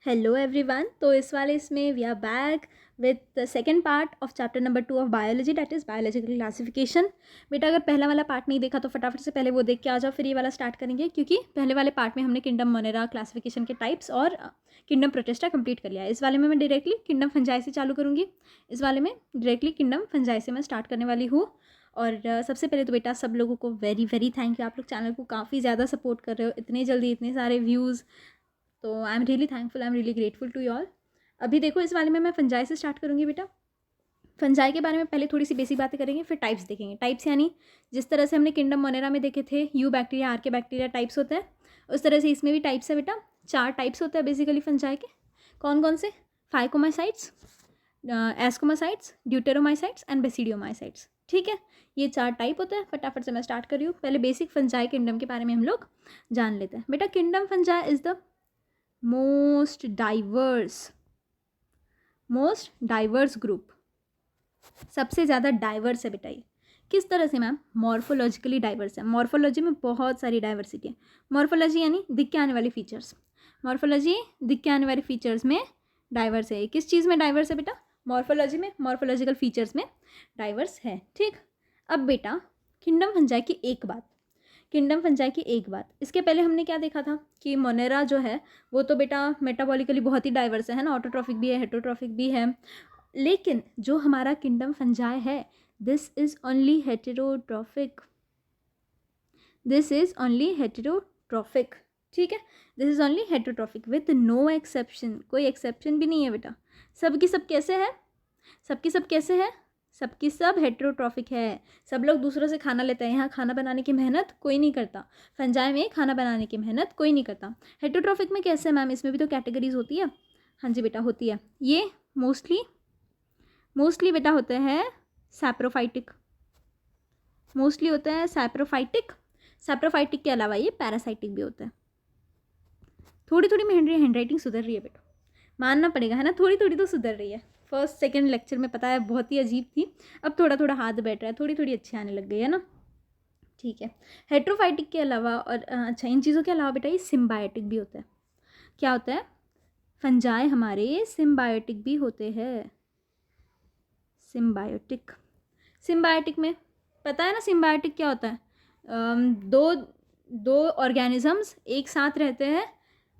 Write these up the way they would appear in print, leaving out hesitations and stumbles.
Hello everyone. तो इस वाले इसमें we are back with the second part of chapter number 2 of biology, that is biological classification. बेटा अगर पहला वाला पार्ट नहीं देखा तो फटाफट से पहले वो देख के आ जाओ, फिर ये वाला स्टार्ट करेंगे, क्योंकि पहले वाले पार्ट में हमने किंगडम मोनेरा क्लासिफिकेशन के टाइप्स और किंगडम प्रोटिस्टा कंप्लीट कर लिया है। इस वाले में मैं डायरेक्टली किंगडम फंजाई से चालू करूँगी। इस वाले में डायरेक्टली किंगडम फंजाई से मैं स्टार्ट करने वाली हूँ। और सबसे पहले तो बेटा सब लोगों को वेरी वेरी थैंक यू, आप लोग चैनल को काफ़ी ज़्यादा सपोर्ट कर रहे हो, इतने जल्दी इतने सारे व्यूज़। तो I am really thankful, I am really grateful to you all. अभी देखो इस वाले में मैं फंजाई से स्टार्ट करूँगी बेटा। फंजाई के बारे में पहले थोड़ी सी बेसिक बातें करेंगे, फिर टाइप्स देखेंगे। टाइप्स यानी जिस तरह से हमने किंगडम मोनेरा में देखे थे यू बैक्टीरिया आर के बैक्टीरिया टाइप्स होते हैं, उस तरह से इसमें भी टाइप्स है बेटा। 4 टाइप्स होते हैं बेसिकली फंजाई के। कौन कौन से? फाइकोमाइसाइट्स, एस्कोमासाइट्स, ड्यूटेरोमाइसाइट्स एंड बेसिडियोमाइसाइट्स। ठीक है, ये 4 टाइप होते हैं। फटाफट से मैं स्टार्ट कर रही हूँ। पहले बेसिक फंजाई किंगडम के बारे में हम लोग जान लेते हैं। बेटा kingdom fungi is the most diverse group, सबसे ज़्यादा डाइवर्स है बेटा ये। किस तरह से मैम? मॉर्फोलॉजिकली डाइवर्स है। मॉर्फोलॉजी में बहुत सारी डाइवर्सिटी है। मॉर्फोलॉजी यानी दिख के आने वाली फीचर्स। मॉर्फोलॉजी दिख के आने वाली फीचर्स में डाइवर्स है। किस चीज़ में डाइवर्स है बेटा? मॉर्फोलॉजी में, मॉर्फोलॉजिकल फीचर्स में डाइवर्स है। ठीक, अब बेटा किंगडम फंजाई की एक बात, इसके पहले हमने क्या देखा था कि मोनेरा जो है वो तो बेटा मेटाबॉलिकली बहुत ही डाइवर्स है ना, ऑटोट्रॉफिक भी है, हेटरोट्रॉफिक भी है। लेकिन जो हमारा किंगडम फंजाई है दिस इज़ ओनली हेटेरोट्रॉफिक, ठीक है, this is only heterotrophic with no exception. कोई एक्सेप्शन भी नहीं है बेटा। सबकी सब कैसे है? सबकी सब हेटेरोट्रॉफिक है। सब लोग दूसरों से खाना लेते हैं। यहाँ खाना बनाने की मेहनत कोई नहीं करता। फंजाई में खाना बनाने की मेहनत कोई नहीं करता। हेटेरोट्रॉफिक में कैसे मैम? इसमें भी तो कैटेगरीज होती है। हाँ जी बेटा होती है। ये मोस्टली बेटा होते हैं सैप्रोफाइटिक, सैप्रोफाइटिक के अलावा ये पैरासाइटिक भी होता है। थोड़ी थोड़ी मेरी हैंडराइटिंग सुधर रही है बेटा, मानना पड़ेगा है ना, थोड़ी थोड़ी तो सुधर रही है। फर्स्ट सेकंड लेक्चर में पता है बहुत ही अजीब थी, अब थोड़ा थोड़ा हाथ बैठ रहा है, थोड़ी थोड़ी अच्छी आने लग गई है ना। ठीक है, हेट्रोफाइटिक के अलावा और अच्छा इन चीज़ों के अलावा बेटा ये सिम्बायोटिक भी होता है। क्या होता है? फंजाई हमारे सिम्बायोटिक भी होते हैं। सिम्बायोटिक में पता है ना सिम्बायोटिक क्या होता है? दो ऑर्गेनिजम्स एक साथ रहते हैं,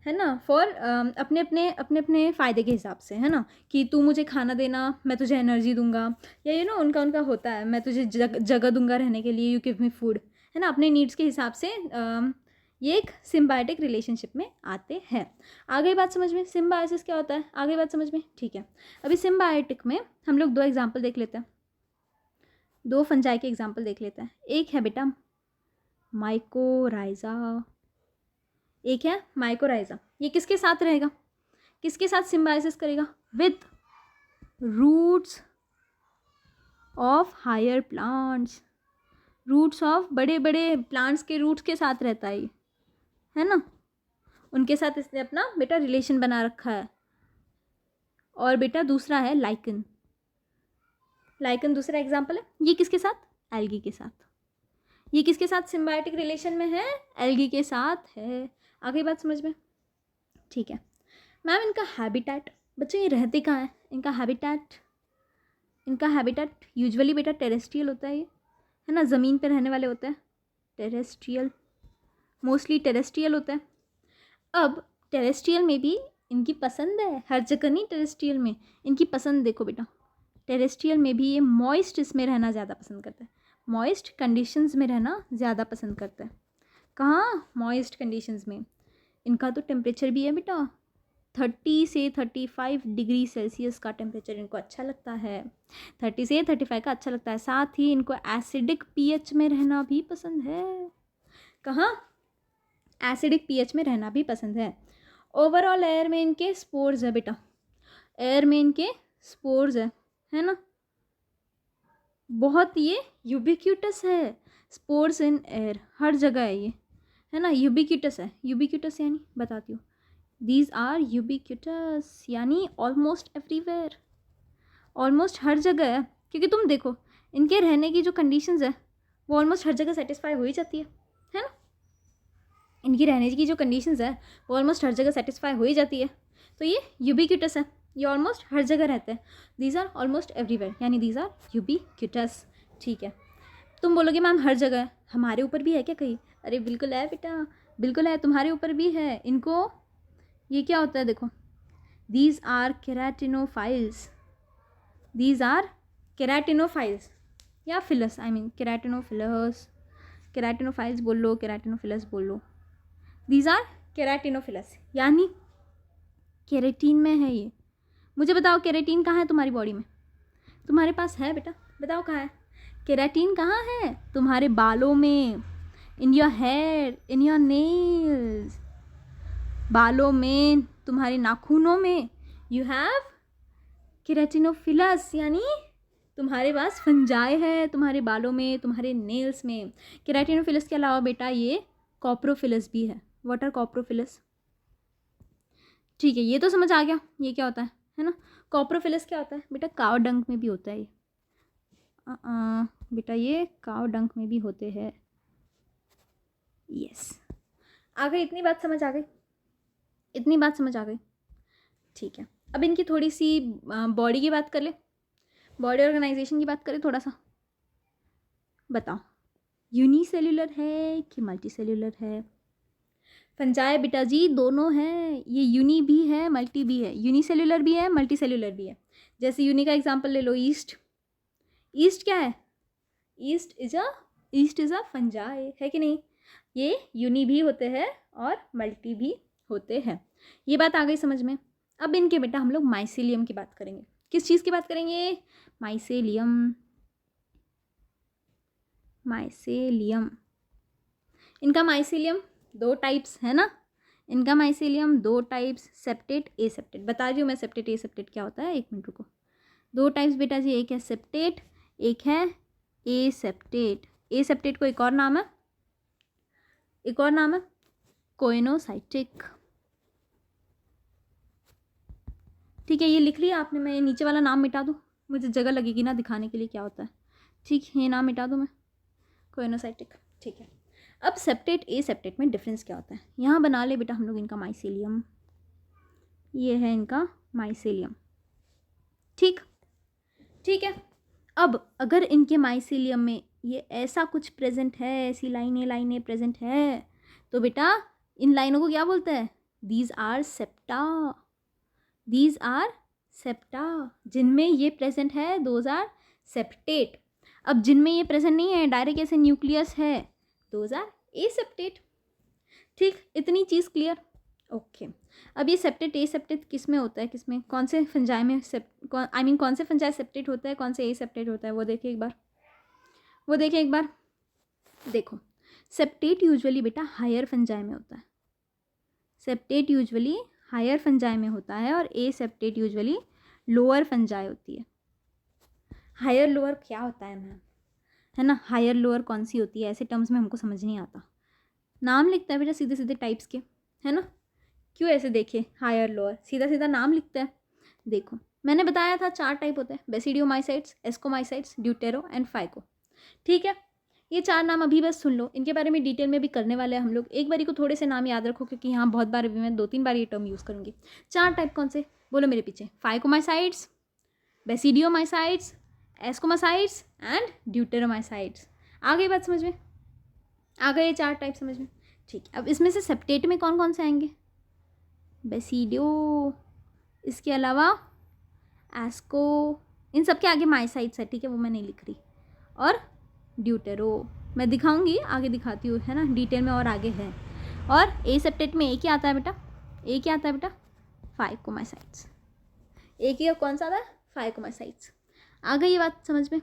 है ना, फॉर अपने अपने फ़ायदे के हिसाब से, है ना, कि तू मुझे खाना देना, मैं तुझे एनर्जी दूंगा, या ये ना उनका होता है मैं तुझे जगह दूंगा रहने के लिए, यू गिव मी फूड, है ना, अपने नीड्स के हिसाब से ये एक सिम्बायोटिक रिलेशनशिप में आते हैं। आगे बात समझ में? सिम्बायोसिस क्या होता है आगे बात समझ में? ठीक है, अभी सिम्बायोटिक में हम लोग 2 एग्जाम्पल देख लेते हैं, 2 फंजाई के एग्जाम्पल देख लेते हैं। एक है बेटा माइकोराइजा, एक है माइकोराइजा। ये किसके साथ रहेगा? किसके साथ सिम्बायोसिस करेगा? With roots of higher plants, roots of बड़े बड़े प्लांट्स के रूट्स के साथ रहता है ना, उनके साथ इसने अपना बेटा रिलेशन बना रखा है। और बेटा दूसरा है लाइकन, दूसरा एग्जाम्पल है। ये किसके साथ? एल्गी के साथ। ये किसके साथ सिम्बायोटिक रिलेशन में है? एल्गी के साथ है। आगे बात समझ में? ठीक है मैम, इनका हैबिटेट, बच्चों ये रहते कहाँ हैं? इनका हैबिटेट यूजुअली बेटा टेरेस्ट्रियल होता है, ये है ना, ज़मीन पे रहने वाले होते हैं, टेरेस्ट्रियल, मोस्टली टेरेस्ट्रियल होता है। अब टेरेस्ट्रियल में भी इनकी पसंद है, हर जगह नहीं, टेरेस्ट्रियल में इनकी पसंद देखो बेटा, टेरेस्ट्रियल में भी ये मॉइस्ट इसमें रहना ज़्यादा पसंद करता है, मॉइस्ट कंडीशंस में रहना ज़्यादा पसंद करता है। कहाँ? मॉइस्ट कंडीशंस में। इनका तो टेम्परेचर भी है बेटा 30 से 35 डिग्री सेल्सियस का टेम्परेचर इनको अच्छा लगता है, 30 से 35 का अच्छा लगता है। साथ ही इनको एसिडिक पीएच में रहना भी पसंद है। कहाँ? एसिडिक पीएच में रहना भी पसंद है। ओवरऑल एयर में इनके स्पोर्स है बेटा, एयर में इनके स्पोर्स है ना, बहुत ये यूबिक्यूटस है, स्पोर्स इन एयर, हर जगह है ये, है ना, यूबिक्यूटस है। यूबिक्यूटस यानी बताती हूँ, दीज आर यूबिक्यूटस यानी ऑलमोस्ट एवरीवेयर, ऑलमोस्ट हर जगह है। क्योंकि तुम देखो इनके रहने की जो कंडीशंस है वो ऑलमोस्ट हर जगह सेटिस्फाई हो ही जाती है ना, इनकी रहने की जो कंडीशंस है वो ऑलमोस्ट हर जगह सेटिस्फाई हो ही जाती है। तो ये यूबिक्यूटस है, ये ऑलमोस्ट हर जगह रहते हैं। दीज आर ऑलमोस्ट एवरीवेयर, यानी दीज आर यूबिक्यूटस। ठीक है, तुम बोलोगे मैम हर जगह है, हमारे ऊपर भी है क्या कहीं? अरे बिल्कुल है बेटा, बिल्कुल है, तुम्हारे ऊपर भी है। इनको, ये क्या होता है देखो, दीज आर केराटिनोफाइल्स, दीज आर केराटिनोफाइल्स या फिलस, आई मीन केराटिनोफिलस, केराटिनोफाइल्स बोल लो, केराटिनोफिलस बोल लो, दीज आर केराटिनोफिलस, यानी केराटिन में है ये। मुझे बताओ केराटिन कहाँ है तुम्हारी बॉडी में? तुम्हारे पास है बेटा, बताओ कहाँ है केराटिन? कहाँ है? तुम्हारे बालों में, in your hair, in your nails, बालों में, तुम्हारे नाखूनों में यू हैव केराटिनोफिलस, यानी तुम्हारे पास फंजाई है तुम्हारे बालों में, तुम्हारे नेल्स में। केराटिनोफिलस के अलावा बेटा ये कॉप्रोफिलस भी है। What are coprophilous? ठीक है, ये तो समझ आ गया ये क्या होता है ना। कॉप्रोफिलस क्या होता है बेटा? काव डंक में भी होता है ये। बेटा ये काव डंक में भी होते हैं। यस, आ गई, इतनी बात समझ आ गई, इतनी बात समझ आ गई। ठीक है, अब इनकी थोड़ी सी बॉडी की बात कर ले, बॉडी ऑर्गेनाइजेशन की बात करें थोड़ा सा। बताओ यूनिसेल्युलर है कि मल्टी सेल्युलर है? फंजाई बेटा जी दोनों है, ये यूनी भी है मल्टी भी है, यूनिसेल्युलर भी है मल्टी सेल्युलर भी है। जैसे यूनी का एग्जांपल ले लो, ईस्ट, ईस्ट क्या है? ईस्ट इज अ फंजाई, है कि नहीं? ये यूनी भी होते हैं और मल्टी भी होते हैं। ये बात आ गई समझ में। अब इनके बेटा हम लोग माइसेलियम की बात करेंगे। किस चीज़ की बात करेंगे? Mycelium, mycelium. इनका माइसेलियम दो टाइप्स है ना, इनका माइसेलियम दो टाइप्स, सेप्टेट ए सेप्टेट। बता रही हूँ मैं सेप्टेट ए सेप्टेट क्या होता है, एक मिनट रुको। दो टाइप्स बेटा जी, एक है सेप्टेट, एक है ए सेप्टेट। ए सेप्टेट को एक और नाम है, एक और नाम है कोइनोसाइटिक। ठीक है, ये लिख लिया आपने? मैं ये नीचे वाला नाम मिटा दूँ, मुझे जगह लगेगी ना दिखाने के लिए क्या होता है। ठीक है, ये नाम मिटा दूँ मैं, कोइनोसाइटिक। ठीक है, अब सेप्टेट ए सेप्टेट में डिफरेंस क्या होता है? यहाँ बना ले बेटा हम लोग इनका माइसेलियम, ये है इनका माइसेलियम। ठीक, ठीक है। अब अगर इनके माइसेलियम में ये ऐसा कुछ प्रेजेंट है, ऐसी लाइनें लाइनें प्रेजेंट है, तो बेटा इन लाइनों को क्या बोलते हैं? These are septa, these are septa. जिनमें ये प्रेजेंट है दोज आर सेप्टेट। अब जिनमें ये प्रेजेंट नहीं है, डायरेक्ट ऐसे न्यूक्लियस है, दोज आर ए सेप्टेट। ठीक, इतनी चीज़ क्लियर? ओके। अब ये सेप्टेट ए सेप्टेट किस में होता है, किस में, कौन से फंजाई में आई मीन कौन से फंजाई सेप्टेट होता है, कौन से ए सेप्टेट होता है, वो देखिए एक बार, वो देखिए एक बार। देखो सेप्टेट यूजुअली बेटा हायर फंजाई में होता है, सेप्टेट यूजुअली हायर फंजाई में होता है, और ए सेप्टेट यूजुअली लोअर फंजाई होती है। हायर लोअर क्या होता है मैम, है ना? हायर लोअर कौन सी होती है, ऐसे टर्म्स में हमको समझ नहीं आता। नाम लिखता है बेटा सीधे सीधे टाइप्स के, है ना? क्यों ऐसे देखे, हायर लोअर सीधा सीधा नाम लिखता है। देखो मैंने बताया था 4 टाइप होते हैं, बेसिडियोमाइसाइट्स, एस्कोमाइसाइट्स, ड्यूटेरो एंड फाइको। ठीक है, ये 4 नाम अभी बस सुन लो, इनके बारे में डिटेल में भी करने वाले हैं हम लोग। एक बारी को थोड़े से नाम याद रखो, क्योंकि यहाँ बहुत बार मैं 2-3 बार ये टर्म यूज़ करूँगी। 4 टाइप कौन से, बोलो मेरे पीछे? फाइकोमाइसाइट्स, बेसिडियोमाइसाइट्स, एस्कोमाइसाइट्स एंड ड्यूटेरोमाइसाइट्स। आ गई बात समझ में? आ गए ये 4 टाइप समझ में? ठीक है, अब इसमें से सेप्टेट में कौन कौन से आएंगे? बेसिडियो, इसके अलावा एस्को, इन सब के आगे माइसाइट्स है, ठीक है, वो मैं नहीं लिख रही, और ड्यूटेरो मैं दिखाऊंगी, आगे दिखाती हूँ, है ना, डिटेल में और आगे है। और ए सेप्टेट में एक ही आता है बेटा, एक ही आता है बेटा, फाइकोमाइसाइट्स। एक ही कौन सा आता है? फाइकोमाइसाइट्स। आ गई ये बात समझ में?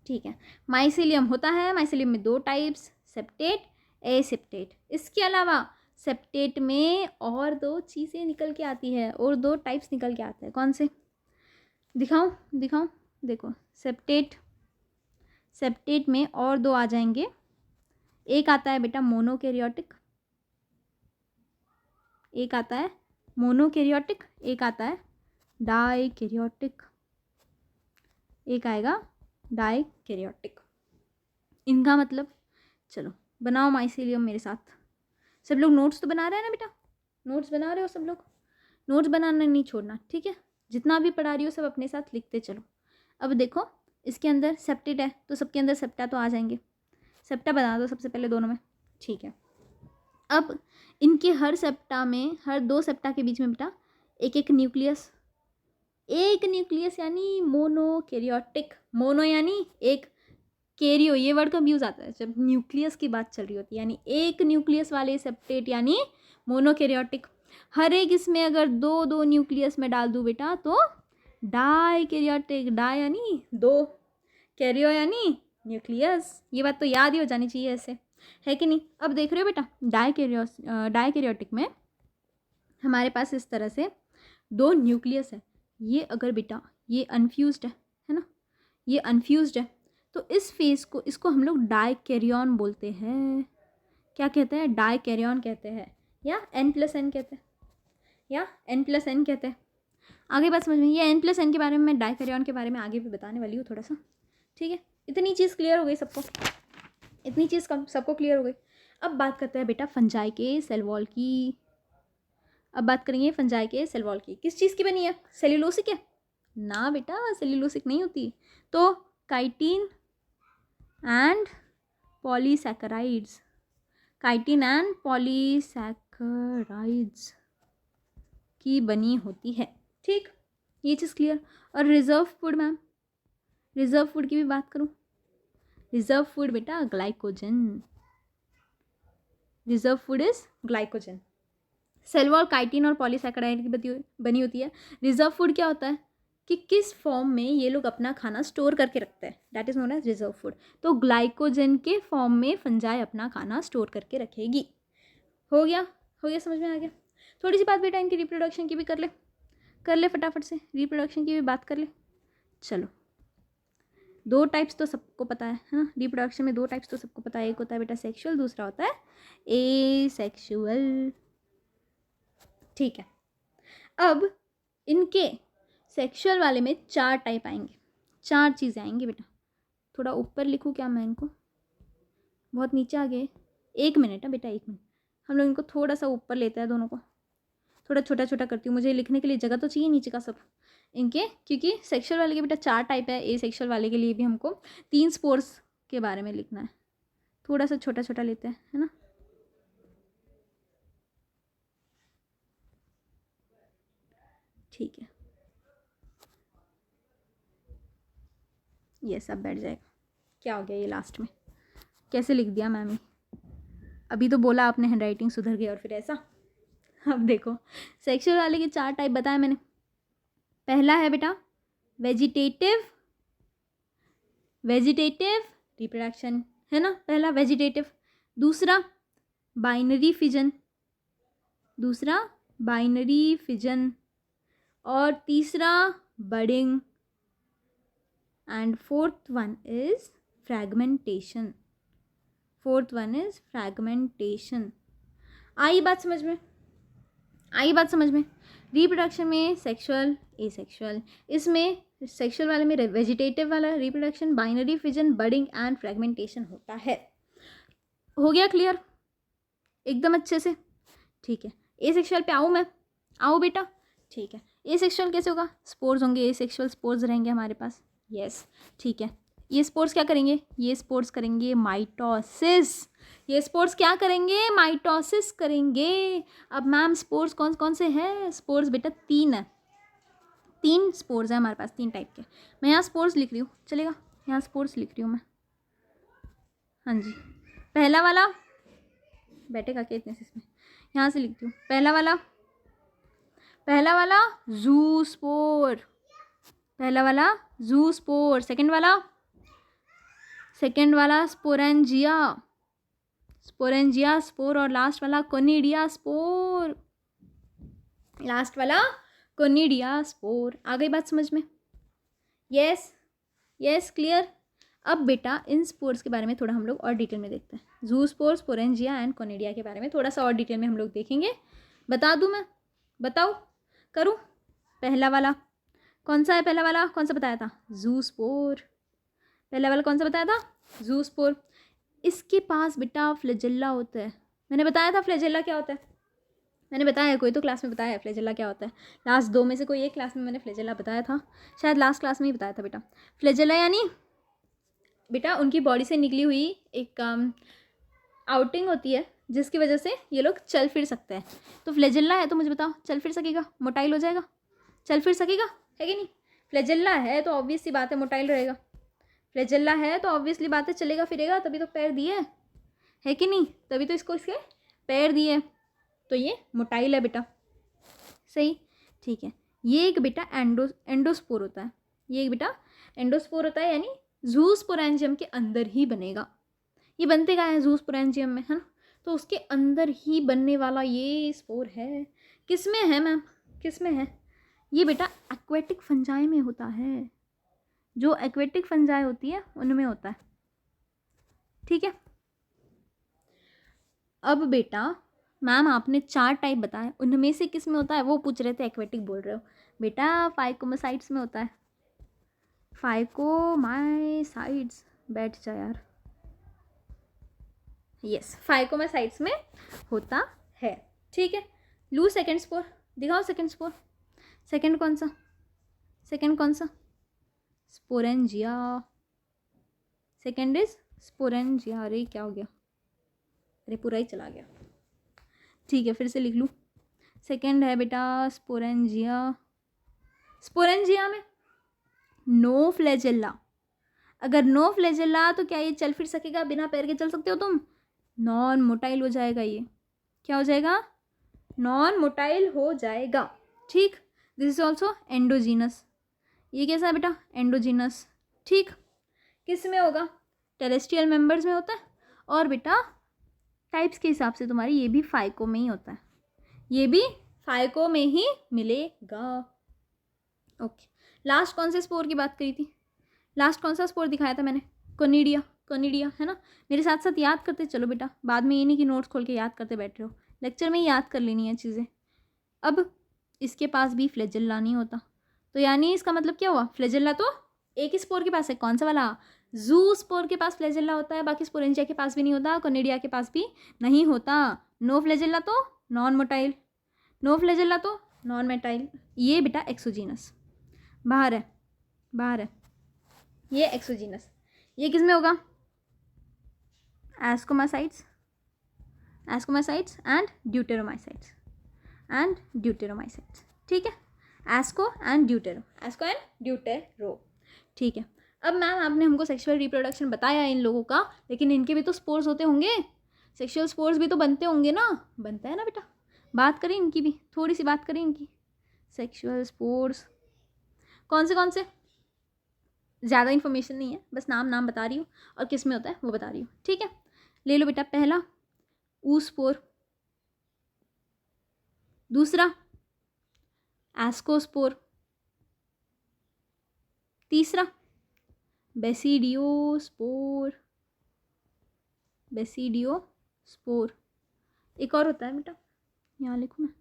ठीक है, माइसेलियम होता है, माइसेलियम में 2 टाइप्स, सेप्टेट, ए सेप्टेट। इसके अलावा सेप्टेट में और 2 चीज़ें निकल के आती है, और 2 टाइप्स निकल के आते हैं। कौन से दिखाऊं? दिखाऊं, देखो सेप्टेट, सेप्टेट में और 2 आ जाएंगे। एक आता है बेटा मोनोकैरियोटिक, एक आता है मोनोकैरियोटिक, एक आता है डाइकैरियोटिक, एक आएगा डाइकैरियोटिक। इनका मतलब, चलो बनाओ माइसेलियम मेरे साथ। सब लोग नोट्स तो बना रहे हैं ना बेटा? नोट्स बना रहे हो सब लोग? नोट्स बनाना नहीं छोड़ना, ठीक है। जितना भी पढ़ा रही हो सब अपने साथ लिखते चलो। अब देखो इसके अंदर सेप्टेट है तो सबके अंदर सेप्टा तो आ जाएंगे। सेप्टा बना दो सबसे पहले दोनों में, ठीक है। अब इनके हर सेप्टा में, हर 2 सेप्टा के बीच में बेटा एक एक न्यूक्लियस, एक न्यूक्लियस यानी मोनोकैरियोटिक। मोनो यानी एक, कैरियो ये वर्ड कब यूज़ आता है जब न्यूक्लियस की बात चल रही होती है, यानी एक न्यूक्लियस वाले सेप्टेट यानी मोनोकैरियोटिक। हर एक इसमें अगर 2 न्यूक्लियस में डाल दूँ बेटा तो डाइकैरियोटिक। डाई यानी 2, कैरियो यानी न्यूक्लियस। ये बात तो याद ही हो जानी चाहिए ऐसे, है कि नहीं। अब देख रहे हो बेटा डाइकैरियोटिक में हमारे पास इस तरह से 2 न्यूक्लियस है। ये अगर बेटा ये अनफ्यूज्ड है ना, ये अनफ्यूज्ड है तो इस फेस को, इसको हम लोग डाइकैरियन बोलते हैं। क्या कहते हैं? डाइकैरियन कहते हैं, या n+n कहते हैं, या n+n कहते हैं। आगे बात समझ में, ये n+n के बारे में, मैं डाइकैरियन के बारे में आगे भी बताने वाली हूँ थोड़ा सा, ठीक है। इतनी चीज़ क्लियर हो गई सबको, इतनी चीज़ सबको क्लियर हो गई। अब बात करते हैं बेटा फंजाई के सेल वॉल की। अब बात करेंगे फंजाई के सेल वॉल की। किस चीज़ की बनी है? सेल्यूलोसिक है ना बेटा, सेल्यूलोसिक नहीं होती। तो chitin and polysaccharides, chitin and polysaccharides की बनी होती है, ठीक। ये चीज़ क्लियर। और reserve food ma'am, reserve food की भी बात करूँ, रिजर्व फूड बेटा glycogen. Reserve food is glycogen. Cell wall chitin और पॉलीसैकेराइड की बनी होती है। रिजर्व फूड क्या होता है कि किस फॉर्म में ये लोग अपना खाना स्टोर करके रखते हैं, that is known as reserve food. तो ग्लाइकोजन के फॉर्म में फंजाई अपना खाना स्टोर करके रखेगी। हो गया, हो गया, समझ में आ गया। थोड़ी सी बात बेटा इनकी रिप्रोडक्शन की भी कर ले फटाफट से, रिप्रोडक्शन की भी बात कर ले। चलो 2 टाइप्स तो सबको पता है ना, रिप्रोडक्शन में 2 टाइप्स तो सबको पता है। एक होता है बेटा सेक्सुअल, दूसरा होता है एसेक्सुअल, ठीक है। अब इनके सेक्सुअल वाले में 4 टाइप आएंगे, 4 चीज़ें आएंगी बेटा। थोड़ा ऊपर लिखूँ क्या मैं इनको, बहुत नीचे आ गए। 1 मिनट है बेटा, 1 मिनट। हम लोग इनको थोड़ा सा ऊपर लेते हैं, दोनों को थोड़ा छोटा छोटा करती हूँ, मुझे लिखने के लिए जगह तो चाहिए नीचे का सब इनके, क्योंकि सेक्सुअल वाले के बेटा 4 टाइप है। ए सेक्सुअल वाले के लिए भी हमको 3 स्पोर्स के बारे में लिखना है। थोड़ा सा छोटा छोटा लेते हैं, है ना। ठीक है, ये सब बैठ जाएगा। क्या हो गया ये लास्ट में, कैसे लिख दिया मैम? अभी तो बोला आपने हैंड राइटिंग सुधर गई और फिर ऐसा। अब देखो सेक्सुअल वाले के 4 टाइप बताया मैंने। पहला है बेटा वेजिटेटिव रिप्रोडक्शन, है ना, पहला वेजिटेटिव। दूसरा बाइनरी फिजन, और तीसरा budding, and fourth one is fragmentation. आई बात समझ में? रिप्रोडक्शन में सेक्सुअल, एसेक्सुअल, इसमें सेक्सुअल वाले में वेजिटेटिव वाला reproduction, binary fission, budding and fragmentation होता है। हो गया क्लियर एकदम अच्छे से? ठीक है, एसेक्सुअल पे आऊँ बेटा, ठीक है। एसेक्सुअल कैसे होगा? स्पोर्स होंगे, एसेक्सुअल स्पोर्स रहेंगे हमारे पास, यस, ठीक है। ये स्पोर्स क्या करेंगे? ये स्पोर्स करेंगे माइटोसिस। ये स्पोर्स क्या करेंगे? माइटोसिस करेंगे। अब मैम स्पोर्स कौन कौन से हैं? स्पोर्स बेटा 3 है, 3 स्पोर्स है हमारे पास, 3 टाइप के। मैं यहाँ स्पोर्स लिख रही हूँ, चलेगा? यहाँ स्पोर्स लिख रही हूँ मैं, हाँ जी। पहला वाला बैठेगा क्या इतने से, इसमें यहाँ से लिखती हूँ। पहला वाला जूस्पोर, सेकंड वाला स्पोरेंजिया स्पोर, और लास्ट वाला कोनिडिया स्पोर। आ गई बात समझ में? Yes clear. अब बेटा इन स्पोर्स के बारे में थोड़ा हम लोग और डिटेल में देखते हैं। जूस्पोर, स्पोरेंजिया एंड कोनिडिया के बारे में थोड़ा सा और डिटेल में हम लोग देखेंगे। बता दूं मैं? बताओ, करूं? पहला वाला कौन सा है? पहला वाला कौन सा बताया था? जूस्पोर। पहला वाला कौन सा बताया था? जूस्पोर। इसके पास बेटा फ्लैजेला होता है। मैंने बताया था फ्लैजेला क्या होता है, मैंने बताया है, कोई तो क्लास में बताया है फ्लैजेला क्या होता है। लास्ट 2 में से कोई एक क्लास में मैंने फ्लैजेला बताया था, शायद लास्ट क्लास में ही बताया था बेटा। फ्लैजेला यानी बेटा उनकी बॉडी से निकली हुई एक आउटिंग होती है जिसकी वजह से ये लोग चल फिर सकते हैं। तो फ्लैजेला है तो मुझे बताओ, चल फिर सकेगा, मोटाइल हो जाएगा, चल फिर सकेगा, है कि नहीं? फ्लैजेला है तो ऑब्वियस सी बात है मोटाइल रहेगा। फ्लैजेला है तो ऑब्वियसली बात है चलेगा फिरेगा, तभी तो पैर दिए है कि नहीं, तभी तो इसको इसके पैर दिए, तो ये मोटाइल है बेटा। सही, ठीक है। ये एक बेटा एंडोस्पोर होता है, ये एक बेटा एंडोस्पोर होता है, यानी ज़ूस्पोरेंजियम के अंदर ही बनेगा। ये बनते कहाँ है? ज़ूस्पोरेंजियम में, है ना? तो उसके अंदर ही बनने वाला ये स्पोर है। किस में है मैम? किस में है ये बेटा? एक्वेटिक फंजाई में होता है, जो एक्वेटिक फंजाई होती है उनमें होता है, ठीक है। अब बेटा मैम आपने 4 टाइप बताए, उनमें से किस में होता है वो पूछ रहे थे, एक्वेटिक बोल रहे हो बेटा। फाइकोमासाइट्स में होता है, फाइकोमासाइट्स, बैठ जा यार, यस फाइकोमासाइट्स में होता है, ठीक है। लू सेकंड स्पोर, दिखाओ सेकंड स्पोर। सेकंड कौन सा? सेकंड कौन सा? Sporangia, second is sporangia. अरे क्या हो गया? अरे पूरा ही चला गया, ठीक है फिर से लिख लूँ। सेकंड है बेटा स्पोरेंजिया। स्पोरेंजिया में नो फ्लैजेला। अगर नो फ्लैजेला तो क्या ये चल फिर सकेगा? बिना पैर के चल सकते हो तुम? नॉन मोटाइल हो जाएगा ये। क्या हो जाएगा? नॉन मोटाइल हो जाएगा, ठीक। This is also endogenous. ये कैसा है बेटा? एंडोजीनस, ठीक। किस में होगा? टेरेस्ट्रियल मेंबर्स में होता है। और बेटा टाइप्स के हिसाब से तुम्हारी ये भी फाइको में ही होता है, ये भी फाइको में ही मिलेगा, ओके। लास्ट कौन से स्पोर की बात करी थी? लास्ट कौन सा स्पोर दिखाया था मैंने? कोनिडिया, कोनिडिया, है ना? मेरे साथ साथ याद करते चलो बेटा, बाद में ये नहीं कि नोट्स खोल के याद करते बैठ रहे हो, लेक्चर में ही याद कर लेनी है चीज़ें। अब इसके पास भी फ्लैजेला नहीं होता, तो यानी इसका मतलब क्या हुआ? फ्लैजेला तो एक ही स्पोर के पास है, कौन सा वाला? जू स्पोर के पास फ्लैजेला होता है, बाकी स्पोरेंजिया के पास भी नहीं होता, कोनिडिया के पास भी नहीं होता। नो फ्लैजेला तो नॉन मोटाइल, नो फ्लैजेला तो नॉन मेटाइल। ये बेटा एक्सोजीनस, बाहर है, बाहर है, ये एक्सोजीनस। ये किस में होगा? एस्कोमासाइट्स, एस्कोमासाइट्स एंड ड्यूटेरोमाइसाइट्स, एंड ड्यूटेरोमाइसाइट्स, ठीक है। Asco and deutero, एस्को and deutero, ठीक है। अब मैम आपने हमको सेक्सुअल रिप्रोडक्शन बताया इन लोगों का, लेकिन इनके भी तो स्पोर्स होते होंगे, सेक्सुअल स्पोर्स भी तो बनते होंगे ना? बनता है ना बेटा, बात करें इनकी भी, थोड़ी सी बात करें इनकी। सेक्सुअल स्पोर्स कौन से? ज़्यादा इन्फॉर्मेशन नहीं है, बस नाम बता रही हूँ और किस में होता है वो बता रही हूँ, ठीक है। ले लो बेटा, पहला ऊस्पोर, दूसरा एस्कोस्पोर, तीसरा बेसिडियोस्पोर, बेसिडियोस्पोर। एक और होता है बेटा, यहाँ लिखूँ मैं,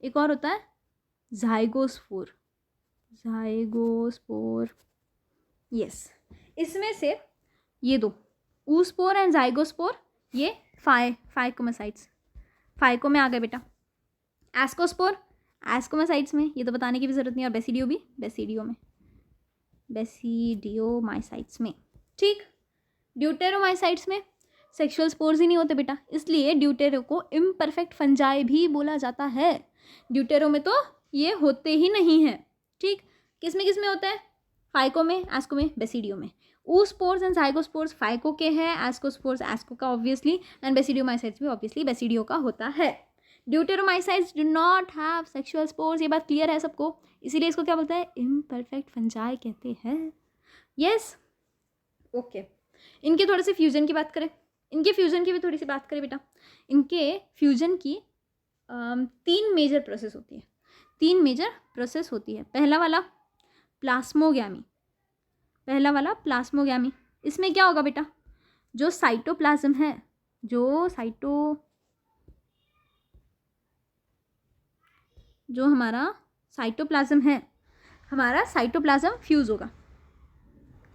एक और होता है ज़ाइगोस्पोर, ज़ाइगोस्पोर, यस। इसमें से ये दो ऊस्पोर एंड ज़ाइगोस्पोर, ये फाइकोमासाइट्स, फाइको में आ गए बेटा। एस्कोस्पोर एस्कोमासाइट्स में, ये तो बताने की भी ज़रूरत नहीं, और बेसिडियो भी बेसिडियो में, बेसिडियोमाइसाइट्स में, ठीक। ड्यूटेरोमाइसाइट्स में सेक्सुअल स्पोर्स ही नहीं होते बेटा, इसलिए ड्यूटेरो को इम्परफेक्ट फंजाई भी बोला जाता है। ड्यूटेरो में तो ये होते ही नहीं हैं, ठीक। किस में होता है? फाइको में, एस्को में, बेसिडियो में। ऊस्पोर्स एंड ज़ाइगोस्पोर्स फाइको के हैं, एस्कोस्पोर्स एस्को का ऑब्वियसली, एंड बेसिडियोमाइसाइट्स भी ऑब्वियसली बेसिडियो का होता है। Deuteromycetes do not have sexual spores, ये बात क्लियर है सबको, इसीलिए इसको क्या बोलते हैं? इम्परफेक्ट फंजाई कहते हैं, यस, ओके। इनके थोड़े से फ्यूजन की बात करें, इनके फ्यूजन की भी थोड़ी सी बात करें बेटा। इनके फ्यूजन की 3 मेजर प्रोसेस होती है, 3 मेजर प्रोसेस होती है। पहला वाला प्लास्मोगैमी, पहला वाला प्लास्मोगैमी। इसमें क्या होगा बेटा? जो साइटोप्लाज्म है, जो हमारा साइटोप्लाज्म है, हमारा साइटोप्लाज्म फ्यूज़ होगा,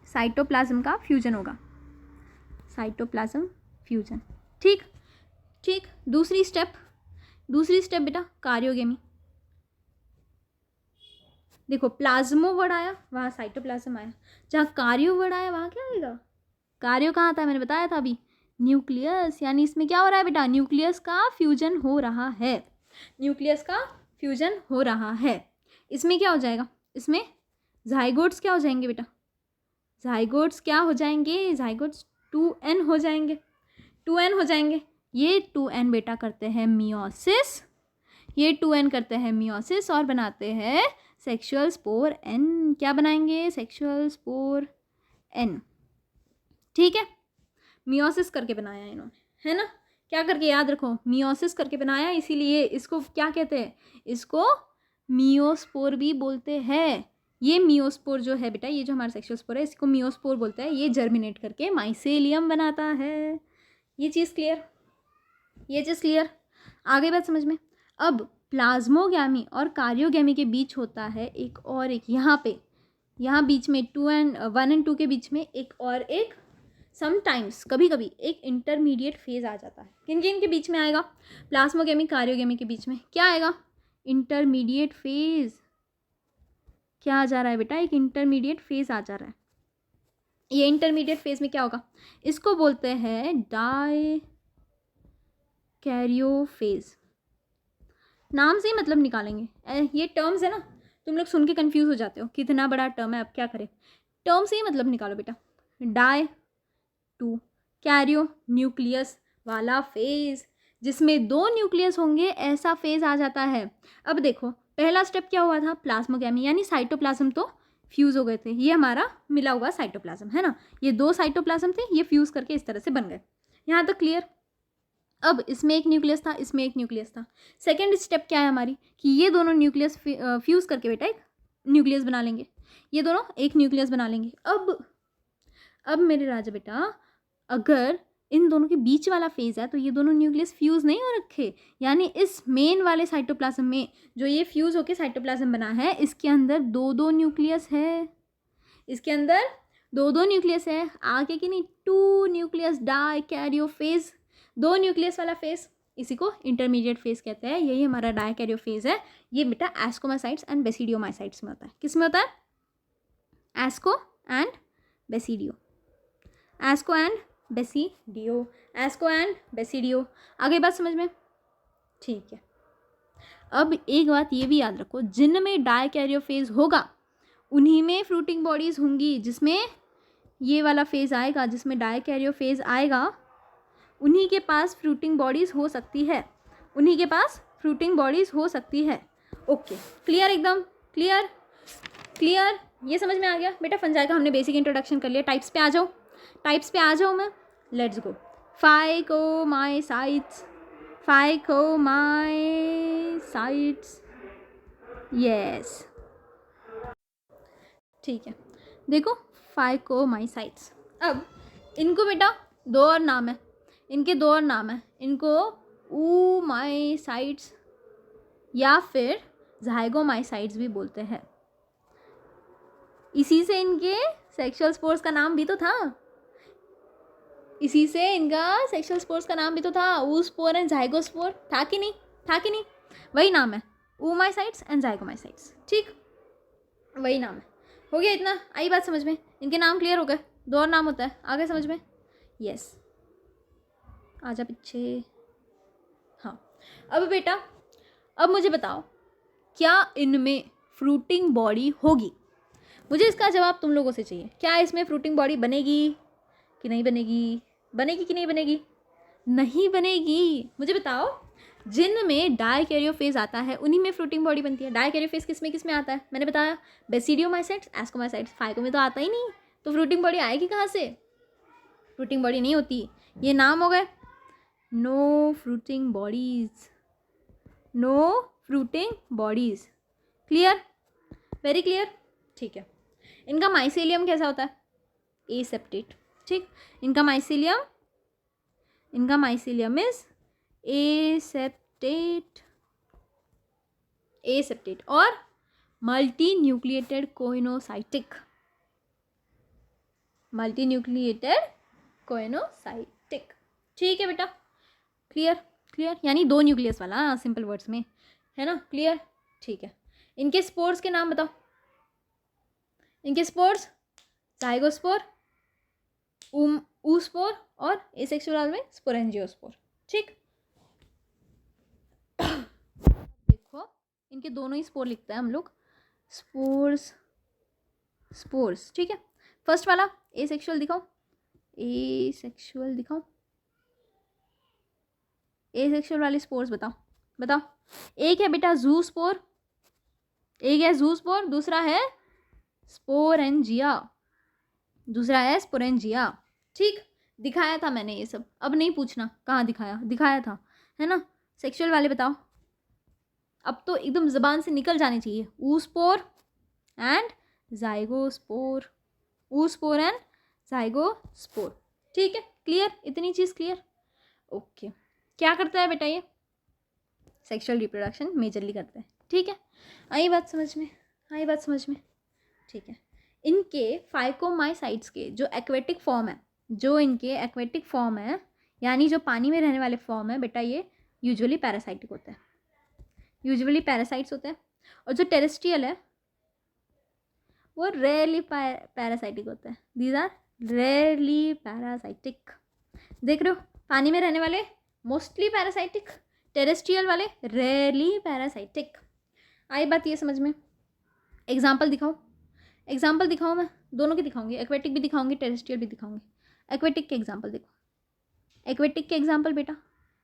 साइटोप्लाज्म का फ्यूजन होगा, साइटोप्लाज्म फ्यूजन, ठीक। दूसरी स्टेप दूसरी स्टेप बेटा कार्योगेमी। देखो प्लाज्मो वर्ड आया, वहाँ साइटोप्लाज्म आया, जहाँ कार्यो वर्ड आया वहाँ क्या आएगा? कार्यो कहाँ था, मैंने बताया था अभी, न्यूक्लियस। यानी इसमें क्या हो रहा है बेटा, न्यूक्लियस का फ्यूजन हो रहा है, न्यूक्लियस का फ्यूजन हो रहा है। इसमें क्या हो जाएगा, इसमें जाइगोट्स क्या हो जाएंगे बेटा, जाइगोट्स क्या हो जाएंगे, जाइगोट्स 2n हो जाएंगे, 2n हो जाएंगे। ये 2n बेटा करते हैं मियोसिस, ये 2n करते हैं मियोसिस और बनाते हैं सेक्सुअल स्पोर n। क्या बनाएंगे, सेक्सुअल स्पोर n। ठीक है, मियोसिस करके बनाया इन्होंने, है ना, क्या करके, याद रखो मियोसिस करके बनाया, इसीलिए इसको क्या कहते हैं, इसको मियोस्पोर भी बोलते हैं। ये मियोस्पोर जो है बेटा, ये जो हमारा सेक्सुअल स्पोर है, इसको मियोस्पोर बोलते हैं। ये जर्मिनेट करके माइसेलियम बनाता है। ये चीज़ क्लियर, ये चीज़ क्लियर, आगे बात समझ में। अब प्लाज्मोगैमी और कार्योगैमी के बीच होता है एक और एक, यहाँ पे, यहाँ बीच में 1 and 2 के बीच में एक और एक, समटाइम्स कभी कभी एक इंटरमीडिएट फेज आ जाता है। किन किन के बीच में आएगा, प्लाज्मोगेमी कार्योगेमी के बीच में क्या आएगा, इंटरमीडिएट फेज। क्या आ जा रहा है बेटा, एक इंटरमीडिएट फेज आ जा रहा है। ये इंटरमीडिएट फेज में क्या होगा, इसको बोलते हैं डायकैरियोफेज। नाम से ही मतलब निकालेंगे, ये टर्म्स है ना, तुम लोग सुन के कंफ्यूज हो जाते हो, कितना बड़ा टर्म है, अब क्या करें, टर्म से ही मतलब निकालो बेटा। डाई टू कैरियो न्यूक्लियस वाला फेज, जिसमें 2 न्यूक्लियस होंगे, ऐसा फेज आ जाता है। अब देखो पहला स्टेप क्या हुआ था, प्लाज्मोगैमी, यानी साइटोप्लाज्म तो फ्यूज़ हो गए थे, ये हमारा मिला हुआ साइटोप्लाज्म है ना, ये 2 साइटोप्लाज्म थे, ये फ्यूज़ करके इस तरह से बन गए। यहाँ तक क्लियर। अब इसमें एक न्यूक्लियस था, इसमें एक न्यूक्लियस था। सेकेंड स्टेप क्या है हमारी, कि ये दोनों न्यूक्लियस फ्यूज़ करके बेटा एक न्यूक्लियस बना लेंगे, ये दोनों एक न्यूक्लियस बना लेंगे। अब मेरे राजा बेटा, अगर इन दोनों के बीच वाला फेज है तो ये दोनों न्यूक्लियस फ्यूज़ नहीं हो रखे, यानी इस मेन वाले साइटोप्लाज्म में जो ये फ्यूज़ होके साइटोप्लाज्म बना है, इसके अंदर 2 न्यूक्लियस है, इसके अंदर 2 न्यूक्लियस है, आगे की नहीं, 2 न्यूक्लियस डाइकैरियोफेज, 2 न्यूक्लियस वाला फेज, इसी को इंटरमीडिएट फेज कहते हैं। यही हमारा डाइकैरियोफेज है। ये बेटा एस्कोमासाइट्स एंड बेसिडियोमाइसाइट्स में होता है। किस में होता है, asco and basidio, asco and basidio, asco and basidio. आगे बात समझ में, ठीक है। अब एक बात ये भी याद रखो, जिनमें डाइकैरियोफेज होगा उन्हीं में फ्रूटिंग बॉडीज़ होंगी, जिसमें ये वाला फेज आएगा, जिसमें डाइकैरियोफेज आएगा, उन्हीं के पास फ्रूटिंग बॉडीज़ हो सकती है, उन्हीं के पास फ्रूटिंग बॉडीज़ हो सकती है। ओके, क्लियर, एकदम क्लियर, क्लियर, ये समझ में आ गया बेटा। फंजाई का हमने बेसिक इंट्रोडक्शन कर लिया। टाइप्स पे आ जाओ, टाइप्स पे आ जाओ मैं, लेट्स गो। फाइकोमाइसाइट्स, फाइकोमाइसाइट्स, यस, ठीक है। देखो फाइकोमाइसाइट्स, अब इनको बेटा 2 और नाम है, इनके 2 और नाम है, इनको ऊमाइसाइट्स या फिर ज़ाइगोमाइसाइट्स भी बोलते हैं। इसी से इनके सेक्सुअल स्पोर्स का नाम भी तो था, इसी से इनका सेक्सुअल स्पोर्स का नाम भी तो था, ऊस्पोर एंड ज़ाइगोस्पोर, था कि नहीं, था कि नहीं, वही नाम है, ऊमाइसाइट्स एंड ज़ाइगोमाइसाइट्स, ठीक, वही नाम है। हो गया इतना, आई बात समझ में, इनके नाम क्लियर हो गए, 2 और नाम होता है, आगे समझ में, यस, आजा पीछे। हाँ, अब बेटा, अब मुझे बताओ, क्या इनमें फ्रूटिंग बॉडी होगी? मुझे इसका जवाब तुम लोगों से चाहिए। क्या इसमें फ्रूटिंग बॉडी बनेगी कि नहीं बनेगी, बनेगी कि नहीं बनेगी? नहीं बनेगी। मुझे बताओ, जिनमें डाइकैरियोफेज आता है उन्हीं में फ्रूटिंग बॉडी बनती है। डाइकैरियोफेज किस में आता है, मैंने बताया, बेसिडियोमाइसाइट्स, एस्कोमाइसाइट्स। फाइको में तो आता ही नहीं, तो फ्रूटिंग बॉडी आएगी कहाँ से? फ्रूटिंग बॉडी नहीं होती। ये नाम हो गए no fruiting bodies, no fruiting bodies. Clear, very clear, ठीक है। इनका माइसेलियम कैसा होता है? एसेप्टेट, ठीक। इनका माइसेलियम इज एसेप्टेट, एसेप्टेट और multi nucleated coenocytic, multi nucleated coenocytic, ठीक है बेटा, क्लियर, क्लियर, यानी 2 न्यूक्लियस वाला, सिंपल वर्ड्स में, है ना, क्लियर, ठीक है। इनके स्पोर्स के नाम बताओ, इनके स्पोर्स, जाइगोस्पोर, oospore और एसेक्सुअल में स्पोरेंजियोस्पोर, ठीक। देखो इनके दोनों ही स्पोर लिखते हैं हम लोग, स्पोर्स, स्पोर्स, ठीक है। फर्स्ट वाला एसेक्सुअल दिखाओ, एसेक्सुअल दिखाओ, एसेक्सुअल वाले स्पोर्स बताओ, बताओ। एक है बेटा जूस्पोर, एक है जूस्पोर, दूसरा है स्पोरेंजिया, दूसरा है स्पोरेंजिया, ठीक। दिखाया था मैंने ये सब, अब नहीं पूछना कहाँ दिखाया, दिखाया था, है ना। सेक्सुअल वाले बताओ, अब तो एकदम ज़बान से निकल जाने चाहिए, ऊस्पोर एंड जाइगोस्पोर, ऊस्पोर एंड जाइगोस्पोर, ठीक है, क्लियर, इतनी चीज़ क्लियर, ओके। क्या करता है बेटा ये, सेक्सुअल रिप्रोडक्शन मेजरली करता है, ठीक है। आई बात समझ में, आई बात समझ में, ठीक है। इनके फाइकोमाइसाइट्स के जो एक्वेटिक फॉर्म है, जो इनके एक्वेटिक फॉर्म है, यानी जो पानी में रहने वाले फॉर्म है बेटा, ये यूजुअली पैरासाइटिक होता है, यूजुअली पैरासाइट्स होते हैं। और जो टेरेस्ट्रियल है वो रेयरली पैरासाइटिक होता है, दीज आर रेयरली पैरासाइटिक। देख रहे हो, पानी में रहने वाले मोस्टली पैरासाइटिक, टेरेस्ट्रियल वाले रेयरली पैरासाइटिक। आई बात ये समझ में। एग्जाम्पल दिखाओ, एग्जाम्पल दिखाओ, मैं दोनों की दिखाऊंगी, एक्वेटिक भी दिखाऊंगी, टेरेस्ट्रियल भी दिखाऊंगी। एक्वेटिक के एग्जाम्पल देखो, एक्वेटिक के एग्जाम्पल बेटा,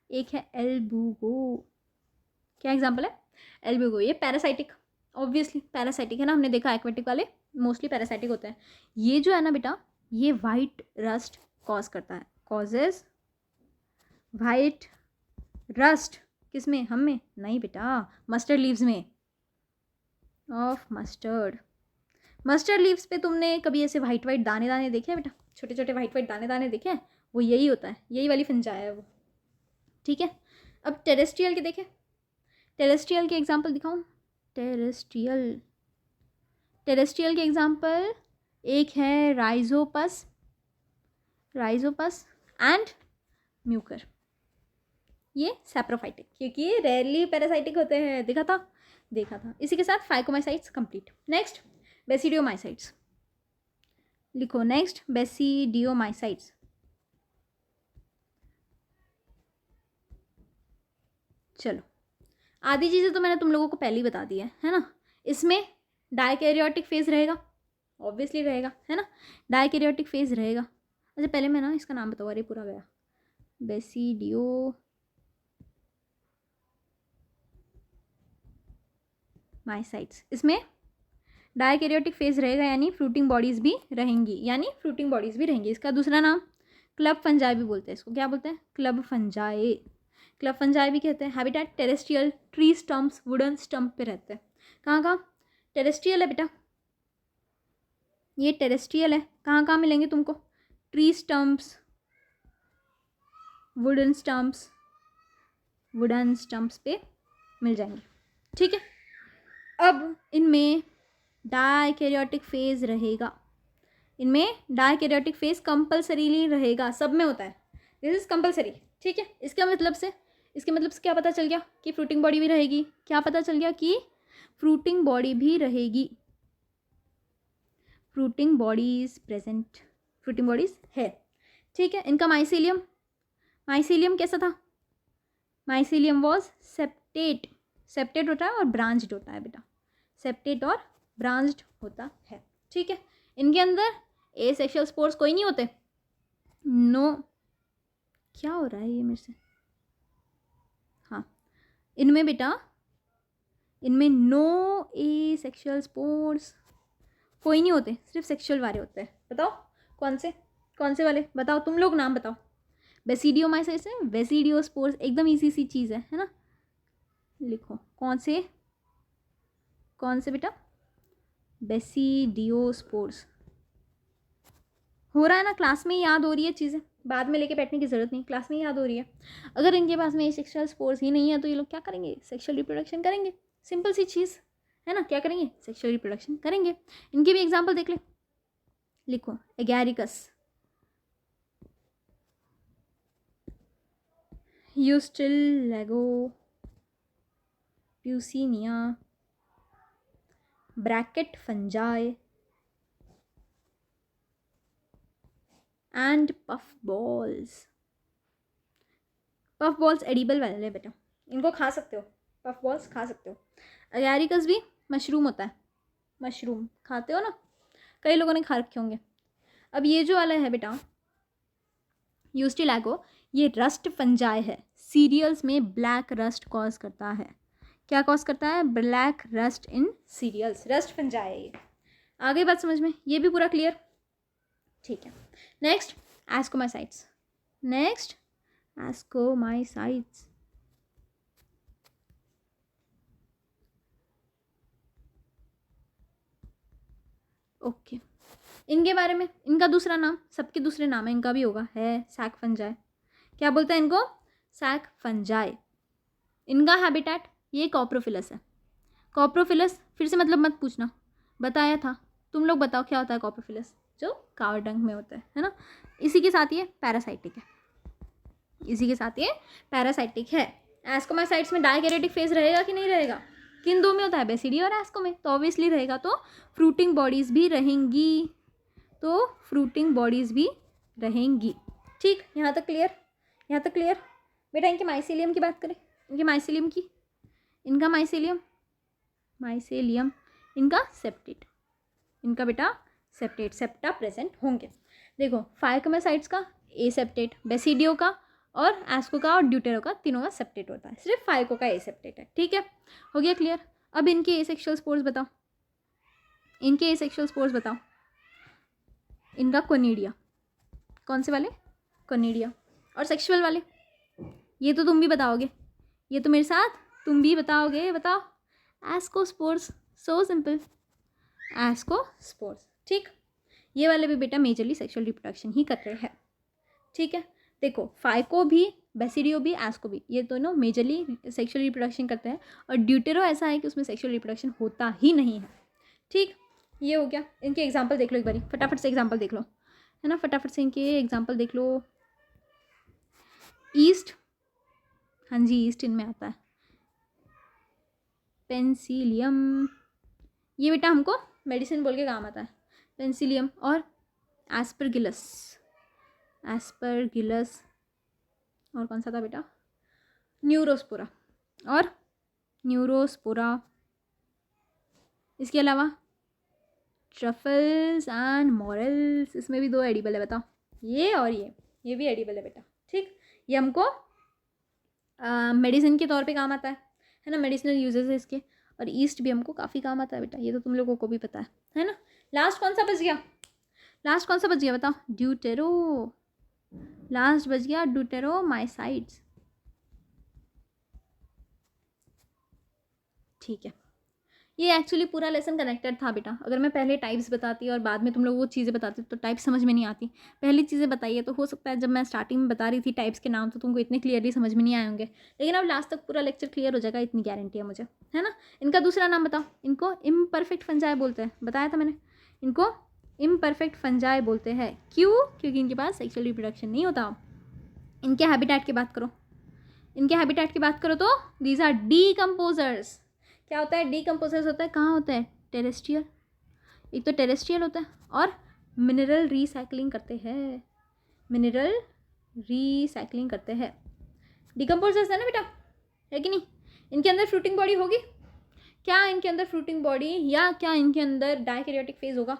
एक है एल्बुगो, क्या एग्जाम्पल है, एल्बुगो, ये पैरासाइटिक, ऑब्वियसली पैरासाइटिक है ना, हमने देखा एक्वेटिक वाले मोस्टली पैरासाइटिक होते हैं। ये जो है ना बेटा, ये वाइट रस्ट कॉज करता है, कॉजेज वाइट रस्ट, किस में, हम में नहीं बेटा, मस्टर्ड लीव्स में, ऑफ मस्टर्ड, मस्टर्ड लीव्स पे तुमने कभी ऐसे वाइट वाइट दाने दाने देखे हैं बेटा, छोटे छोटे वाइट वाइट दाने दाने देखे हैं, वो यही होता है, यही वाली फंजाया है वो, ठीक है। अब टेरेस्ट्रियल के देखें, टेरेस्ट्रियल के एग्जाम्पल दिखाऊं, टेरेस्ट्रियल, टेरेस्ट्रियल के एग्जाम्पल एक है राइजोपस, राइजोपस एंड म्यूकर, ये सैप्रोफाइटिक, क्योंकि ये रेयरली पैरासाइटिक होते हैं, देखा था, देखा था। इसी के साथ फाइकोमाइसाइट्स कंप्लीट। नेक्स्ट बेसिडियोमाइसाइट्स लिखो, नेक्स्ट बेसिडियोमाइसाइट्स, चलो आधी चीज़ें तो मैंने तुम लोगों को पहले ही बता दी है ना। इसमें डायकैरियोटिक फेज रहेगा, ऑब्वियसली रहेगा, है ना, डायकैरियोटिक फेज रहेगा। अच्छा पहले मैं ना इसका नाम बताओ, अरे पूरा गया, बेसिडियो माइसाइट्स, इसमें डायकैरियोटिक फेज रहेगा, यानी फ्रूटिंग बॉडीज भी रहेंगी, यानी फ्रूटिंग बॉडीज भी रहेंगी। इसका दूसरा नाम क्लब फंजाई भी बोलते हैं, इसको क्या बोलते हैं, क्लब फंजाई, क्लब फंजाई भी कहते हैं। Habitat terrestrial, tree stumps, wooden stump पे रहते हैं। कहाँ कहाँ टेरेस्ट्रियल है बेटा, ये टेरेस्ट्रियल है, कहाँ कहाँ मिलेंगे तुमको, tree stumps, wooden stumps, wooden stumps पे मिल जाएंगे, ठीक है। अब इनमें डायकैरियोटिक फेज रहेगा, इनमें डायकैरियोटिक फेज कंपल्सरीली रहेगा, सब में होता है, दिस इज कंपल्सरी, ठीक है। इसके मतलब से क्या पता चल गया कि फ्रूटिंग बॉडी भी रहेगी, क्या पता चल गया कि फ्रूटिंग बॉडी भी रहेगी, fruiting bodies present, fruiting bodies है, ठीक है। इनका माइसीलियम, माइसीलियम कैसा था, माइसीलियम वॉज सेप्टेट, सेप्टेट होता है और ब्रांच्ड होता है बेटा, सेप्टेट और ब्रांच्ड होता है, ठीक है। इनके अंदर एसेक्सुअल स्पोर्स कोई नहीं होते, नो, क्या हो रहा है ये मेरे से, हाँ, इनमें बेटा, इनमें नो एसेक्सुअल स्पोर्स कोई नहीं होते, सिर्फ सेक्सुअल वाले होते हैं। बताओ कौन से वाले, बताओ तुम लोग नाम बताओ। बेसिडियोमाइसाइट्स है, बेसिडियोस्पोर्स, एकदम इजी सी चीज़ है ना, लिखो कौन से बेटा, बेसिडियोस्पोर्स, हो रहा है ना, क्लास में ही याद हो रही है चीज़ें, बाद में लेके बैठने की ज़रूरत नहीं, क्लास में ही याद हो रही है। अगर इनके पास में सेक्सुअल स्पोर्स ही नहीं है तो ये लोग क्या करेंगे, सेक्सुअल रिप्रोडक्शन करेंगे, सिंपल सी चीज़ है ना, क्या करेंगे, सेक्सुअल रिप्रोडक्शन करेंगे। इनके भी एग्जाम्पल देख ले, लिखो Agaricus, Ustilago, Puccinia, bracket fungi and puff balls. Puff balls edible वाले बेटा, इनको खा सकते हो, पफ बॉल्स खा सकते हो। अगैरिकस भी मशरूम होता है, मशरूम खाते हो ना, कई लोगों ने खा रखे होंगे। अब ये जो वाला है बेटा यूस्टिलैगो, ये रस्ट फंजाई है, सीरियल्स में ब्लैक रस्ट कॉज करता है। क्या कॉज करता है? ब्लैक रस्ट इन सीरियल्स, रस्ट फंजाई है ये। आगे बात समझ में, ये भी पूरा क्लियर? ठीक है। Next ascomycetes, next ascomycetes. Okay, इनके बारे में, इनका दूसरा नाम, सबके दूसरे नाम है, इनका भी होगा, है सैक फंजाई। क्या बोलते हैं इनको? Sac fungi. इनका हैबिटेट ये कॉप्रोफिलस है। कॉप्रोफिलस फिर से मतलब मत पूछना, बताया था। तुम लोग बताओ क्या होता है कॉप्रोफिलस, जो कावर डंक में होता है ना। इसी के साथ ये पैरासाइटिक है, इसी के साथ ये पैरासाइटिक है। एस्कोमाइसाइट्स में डायकैरियोटिक फेज रहेगा कि नहीं रहेगा? किन दो में होता है? बेसिडी और एस्को में, तो ऑब्वियसली रहेगा। तो फ्रूटिंग बॉडीज़ भी रहेंगी, तो फ्रूटिंग बॉडीज़ भी रहेंगी। ठीक, यहाँ तक क्लियर? यहाँ तक क्लियर बेटा? इनके माइसेलियम की बात करें, इनके माइसेलियम की, इनका माइसेलियम, माइसेलियम, इनका सेप्टेट, इनका बेटा सेप्टेट, सेप्टा प्रेजेंट होंगे। देखो फाइकोमाइसाइट्स का ए सेप्टेट, बेसिडियो का और एस्को का और ड्यूटेरो का, तीनों का सेप्टेट होता है, सिर्फ फाइको का ए सेप्टेट है। ठीक है, हो गया क्लियर? अब इनके एसेक्सुअल स्पोर्स बताओ, इनके एसेक्सुअल स्पोर्स बताओ। इनका कोनिडिया, कौन से वाले? कोनिडिया। और सेक्सुअल वाले, ये तो तुम भी बताओगे, ये तो मेरे साथ तुम भी बताओगे, बताओ। Ascospores, so simple, ascospores. ठीक, ये वाले भी बेटा मेजरली सेक्सुअल रिप्रोडक्शन ही करते हैं। ठीक है, देखो फाइको भी, बेसिडियो भी, एस्को भी, ये दोनों मेजरली सेक्सुअल रिप्रोडक्शन करते हैं। और ड्यूटेरो ऐसा है कि उसमें सेक्सुअल रिप्रोडक्शन होता ही नहीं है। ठीक, ये हो गया। इनके एग्जाम्पल देख लो एक बारी, फटाफट से एग्जाम्पल देख लो, है ना, फटाफट से इनके एग्जाम्पल देख लो। ईस्ट, हाँ जी ईस्ट इनमें आता है। पेंसिलियम, ये बेटा हमको मेडिसिन बोल के काम आता है, पेंसिलियम। और एस्परगिलस, एस्परगिलस, और कौन सा था बेटा? न्यूरोस्पोरा और न्यूरोस्पोरा। इसके अलावा ट्रफल्स एंड मॉरल्स, इसमें भी दो एडिबल है, बताओ। ये और ये भी एडिबल है बेटा। ठीक, ये हमको मेडिसिन के तौर पे काम आता है ना, मेडिसिनल यूजेस है इसके। और ईस्ट भी हमको काफ़ी काम आता है बेटा, ये तो तुम लोगों को भी पता है ना। लास्ट कौन सा बच गया? लास्ट कौन सा बच गया बताओ? ड्यूटेरो, लास्ट बच गया ड्यूटेरोमाइसाइट्स। ठीक है, ये एक्चुअली पूरा लेसन कनेक्टेड था बेटा। अगर मैं पहले टाइप्स बताती और बाद में तुम लोग वो चीज़ें बताती तो टाइप्स समझ में नहीं आती। पहली चीज़ें बताइए तो हो सकता है जब मैं स्टार्टिंग में बता रही थी टाइप्स के नाम तो तुमको इतने क्लियरली समझ में नहीं आए होंगे, लेकिन अब लास्ट तक पूरा लेक्चर क्लियर हो जाएगा, इतनी गारंटी है मुझे, है ना। इनका दूसरा नाम बताओ। इनको इम्परफेक्ट फंजाई बोलते हैं, बताया था मैंने, इनको इम्परफेक्ट फंजाई बोलते हैं। क्यों? क्योंकि इनके पास सेक्सुअल रिप्रोडक्शन नहीं होता। इनके हैबिटेट की बात करो, इनके हैबिटेट की बात करो तो दीज आर डीकम्पोजर्स। क्या होता है? डीकम्पोजर्स होता है। कहाँ होता है? टेरेस्ट्रियल, एक तो टेरेस्ट्रियल होता है और मिनरल रिसाइकलिंग करते हैं, मिनरल रिसाइकलिंग करते हैं। डीकम्पोजर्स है ना बेटा, है कि नहीं? इनके अंदर फ्रूटिंग बॉडी होगी क्या? इनके अंदर फ्रूटिंग बॉडी, या क्या इनके अंदर डायकैरियोटिक फेज होगा?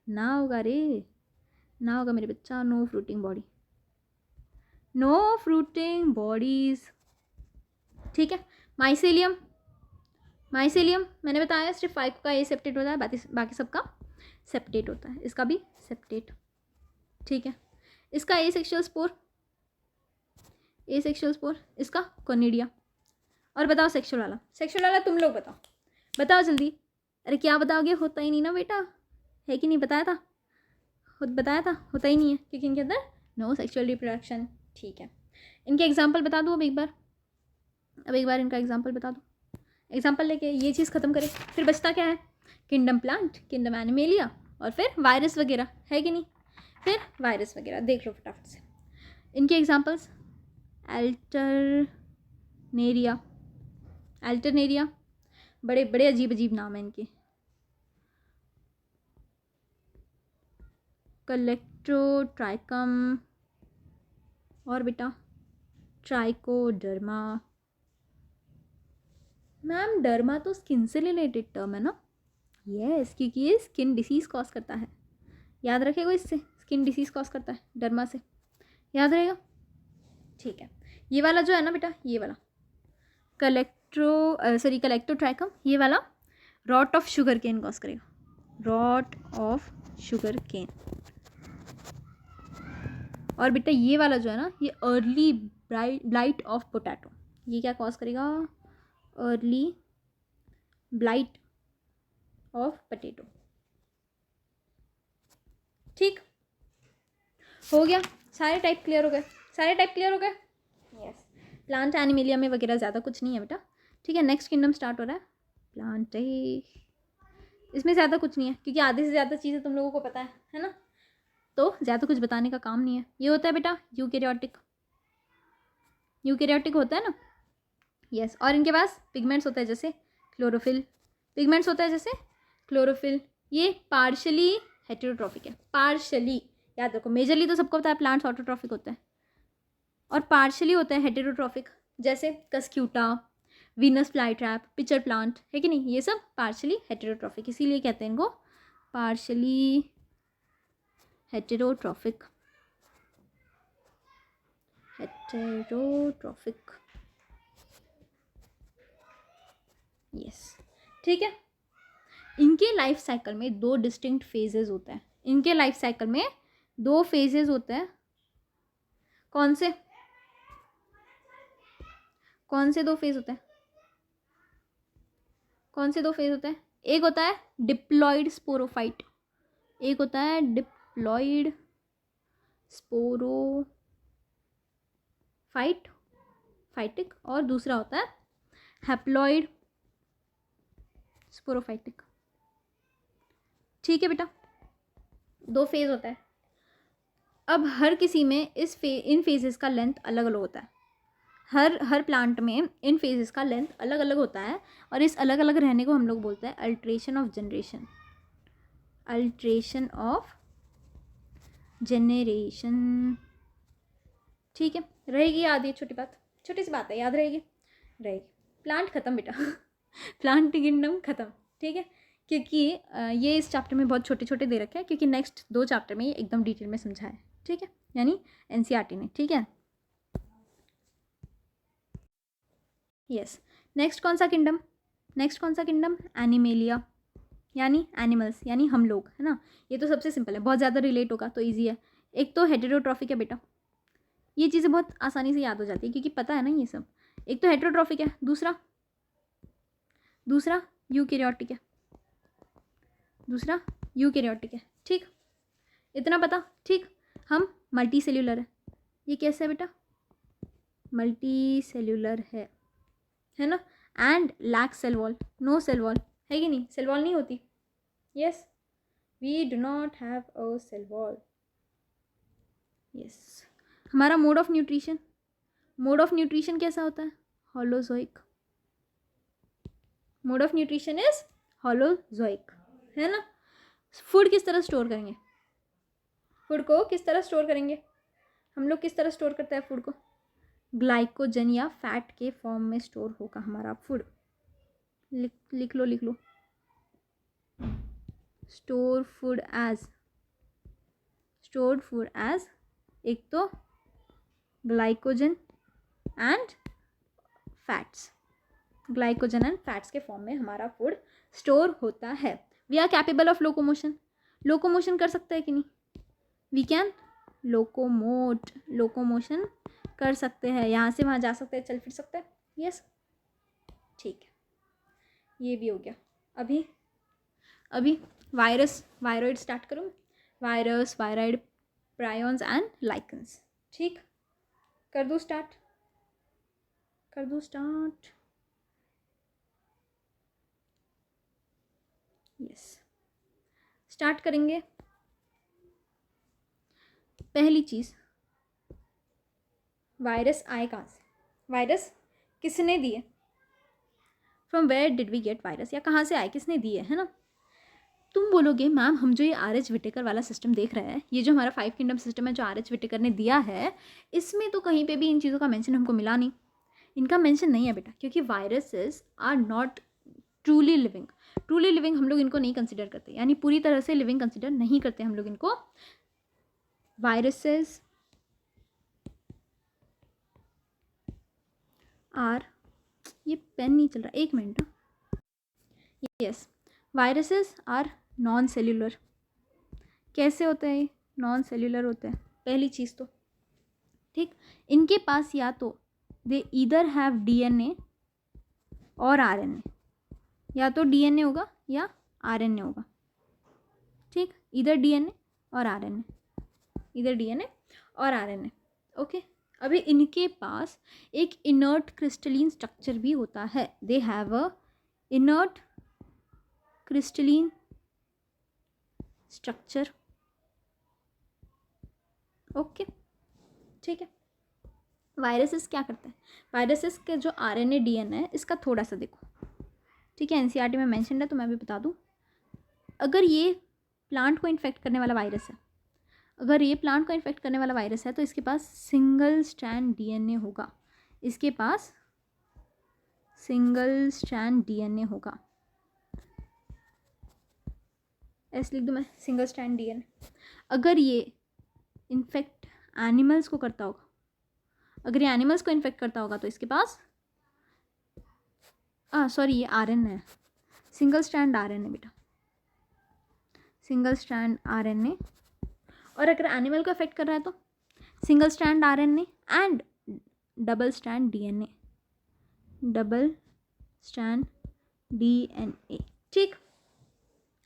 ना होगा रे, ना होगा मेरे बच्चा, no fruiting body, no fruiting bodies. ठीक है, माइसेलियम, माइसेलियम मैंने बताया सिर्फ फाइव का ए सेप्टेट होता है, बाकी सबका सेप्टेट होता है, इसका भी सेप्टेट। ठीक है, इसका ए सेक्सुअल स्पोर, ए सेक्सुअल स्पोर, इसका कोनिडिया। और बताओ सेक्सुअल वाला, सेक्सुअल वाला तुम लोग बताओ, बताओ जल्दी। अरे क्या बताओगे? होता ही नहीं ना बेटा, है कि नहीं? बताया था, खुद बताया था, होता ही नहीं है क्योंकि इनके अंदर नो सेक्सुअल रिप्रोडक्शन। ठीक है, इनके एग्जाम्पल बता दो अब एक बार इनका एग्जाम्पल बता दो। एग्जाम्पल लेके ये चीज़ खत्म करें, फिर बचता क्या है? किंगडम प्लांट, किंगडम एनिमेलिया, और फिर वायरस वगैरह, है कि नहीं? फिर वायरस वगैरह देख लो फटाफट से। इनके एग्जाम्पल्स अल्टरनेरिया, अल्टरनेरिया, बड़े बड़े अजीब अजीब नाम हैं इनके। कलेक्ट्रोट्राइकम, और बेटा ट्राइकोडर्मा। मैम डर्मा तो स्किन से रिलेटेड टर्म है ना? यस, क्योंकि ये स्किन डिसीज़ कॉज करता है, याद रखेगा, इससे स्किन डिसीज़ कॉज करता है डर्मा से, याद रहेगा। ठीक है, ये वाला जो है ना बेटा, ये वाला कलेक्टोट्राइकम, ये वाला rot of sugar cane cause करेगा, रॉट ऑफ शुगर केन। और बेटा ये वाला जो है ना, ये अर्ली ब्लाइट ऑफ पोटैटो, ये क्या कॉज करेगा? Early blight of potato. ठीक हो गया, सारे टाइप क्लियर हो गए, सारे टाइप क्लियर हो गए। यस, प्लांट एनिमेलिया में वगैरह ज़्यादा कुछ नहीं है बेटा। ठीक है, नेक्स्ट किंगडम स्टार्ट हो रहा है, प्लांट। इसमें ज़्यादा कुछ नहीं है क्योंकि आधे से ज़्यादा चीज़ें तुम लोगों को पता है ना, तो ज़्यादा कुछ बताने का काम नहीं है। ये होता है बेटा यूकैरियोटिक, यूकैरियोटिक होता है ना। यस, और इनके पास पिगमेंट्स होता है जैसे क्लोरोफिल, पिगमेंट्स होता है जैसे क्लोरोफिल। ये पार्शली हेटेरोट्रॉफिक है, पार्शली, याद रखो। मेजरली तो सबको पता है प्लांट्स ऑटोट्रॉफिक होता है, और पार्शली होता है हेटेरोट्रॉफिक, जैसे Cuscuta, Venus fly trap, pitcher plant, है कि नहीं, ये सब पार्शली हेटेरोट्रॉफिक, इसीलिए कहते हैं इनको पार्शली हेटेरोट्रॉफिक, हेटेरोट्रॉफिक। यस, ठीक है। इनके लाइफ साइकिल में दो डिस्टिंक्ट फेजेस होते हैं, इनके लाइफ साइकिल में दो फेजेस होते हैं। कौन से, कौन से दो फेज होते हैं, कौन से दो फेज होते हैं? एक होता है डिप्लॉइड स्पोरोफाइट, एक होता है डिप्लॉइड स्पोरोफाइट, फाइटिक, और दूसरा होता है हैप्लॉइड स्पोरोफाइटिक। ठीक है बेटा, दो फेज होता है। अब हर किसी में इन फेजेस का लेंथ अलग अलग होता है, हर प्लांट में इन फेजेस का लेंथ अलग अलग होता है, और इस अलग अलग रहने को हम लोग बोलते हैं alteration of generation, alteration of generation. ठीक है, रहेगी याद, ये छोटी बात, छोटी सी बात है, याद रहेगी, रहेगी। प्लांट खत्म बेटा प्लांट किंगडम खत्म। ठीक है, क्योंकि ये इस चैप्टर में बहुत छोटे छोटे दे रखे हैं, क्योंकि नेक्स्ट दो चैप्टर में ये एकदम डिटेल में समझा है। ठीक है, यानी एनसीईआरटी ने। ठीक है, यस। नेक्स्ट कौन सा किंगडम, नेक्स्ट कौन सा किंगडम? एनिमेलिया, यानी एनिमल्स, यानी हम लोग, है ना। ये तो सबसे सिंपल है, बहुत ज़्यादा रिलेट होगा तो ईजी है। एक तो हेटेरोट्रॉफिक है बेटा, ये चीज़ें बहुत आसानी से याद हो जाती है क्योंकि पता है ना ये सब। एक तो हेटेरोट्रॉफिक है, दूसरा यूकैरियोटिक है, दूसरा यूकैरियोटिक है। ठीक, इतना पता। ठीक, हम मल्टी सेल्यूलर है, ये कैसे है बेटा? मल्टी सेल्यूलर है ना। And lack cell wall, no cell wall, है कि नहीं, सेल वॉल नहीं होती। Yes, we do not have a cell wall. Yes, हमारा mode of nutrition, mode of nutrition कैसा होता है? Holozoic, mode of nutrition is holozoic, है ना। फूड किस तरह स्टोर करेंगे, फूड को किस तरह स्टोर करेंगे हम लोग, किस तरह स्टोर करते हैं फूड को? ग्लाइकोजन या फैट के फॉर्म में स्टोर होगा हमारा फूड। लिख लो, लिख लो। Store food as, stored food as, एक तो glycogen and fats, glycogen and fats के फॉर्म में हमारा फूड स्टोर होता है। We are capable of locomotion, locomotion कर सकते हैं कि नहीं? वी कैन लोकोमोट, लोकोमोशन कर सकते हैं, यहाँ से वहाँ जा सकते हैं, चल फिर सकते हैं। यस, ठीक है, ये भी हो गया। अभी वायरस, वायरॉइड स्टार्ट करूँ। Virus, viroid, prions and lichens. ठीक, कर दूँ स्टार्ट, कर दूँ स्टार्ट। यस, स्टार्ट करेंगे। पहली चीज़ वायरस आए कहाँ से, वायरस किसने दिए, from where did we get virus, या कहाँ से आए, किसने दिए, है ना। तुम बोलोगे मैम हम जो ये R.H. विटेकर वाला सिस्टम देख रहे हैं, ये जो हमारा 5 किंगडम सिस्टम है जो R.H. विटेकर ने दिया है, इसमें तो कहीं पे भी इन चीज़ों का मेंशन हमको मिला नहीं। इनका मेंशन नहीं है बेटा, क्योंकि viruses are not truly living. Truly living हम लोग इनको नहीं कंसिडर करते, यानी पूरी तरह से लिविंग कंसिडर नहीं करते हम लोग इनको। वायरसेस आर, ये पेन नहीं चल रहा, एक minute. Yes, viruses are non cellular. कैसे होते हैं, नॉन सेल्यूलर होते हैं पहली चीज़ तो, ठीक। इनके पास या तो दे ईदर हैव DNA और RNA, या तो DNA होगा या RNA होगा, ठीक। इधर DNA और RNA, इधर DNA और RNA, ओके। अभी इनके पास एक इनर्ट क्रिस्टलीन स्ट्रक्चर भी होता है, they have a inert crystalline structure, okay, ठीक है। वायरसेस क्या करते हैं, वायरसेस के जो RNA DNA है इसका थोड़ा सा देखो, ठीक है। NCERT में मेंशन है तो मैं भी बता दूँ। अगर ये प्लांट को इन्फेक्ट करने वाला वायरस है, अगर ये प्लांट को इन्फेक्ट करने वाला वायरस है तो इसके पास सिंगल स्ट्रैंड DNA होगा, इसके पास सिंगल स्ट्रैंड DNA होगा। ऐसे लिख दूँ मैं, सिंगल स्ट्रैंड DNA। अगर ये इन्फेक्ट एनिमल्स को करता होगा, अगर ये एनिमल्स को इन्फेक्ट करता होगा तो इसके पास सॉरी ये RNA है, सिंगल स्ट्रैंड RNA बेटा, सिंगल स्ट्रैंड RNA। और अगर एनिमल को अफेक्ट कर रहा है तो single strand RNA and double strand DNA, double strand DNA, ठीक।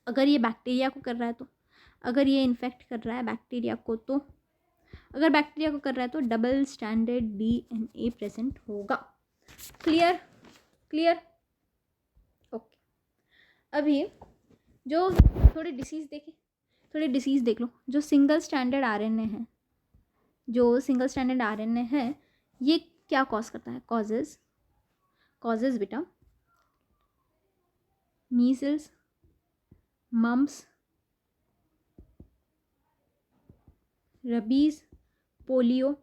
अगर ये बैक्टीरिया को कर रहा है तो, अगर ये इन्फेक्ट कर रहा है बैक्टीरिया को तो, अगर बैक्टीरिया को कर रहा है तो डबल स्ट्रैंडेड DNA प्रेजेंट होगा। Clear, clear, okay. अभी जो थोड़ी डिसीज़ देखें, थोड़ी डिसीज़ देख लो। जो सिंगल स्ट्रैंडेड RNA है, जो सिंगल स्ट्रैंडेड RNA है, ये क्या कॉज करता है, कॉजेज बेटा measles, mumps, rabies, polio,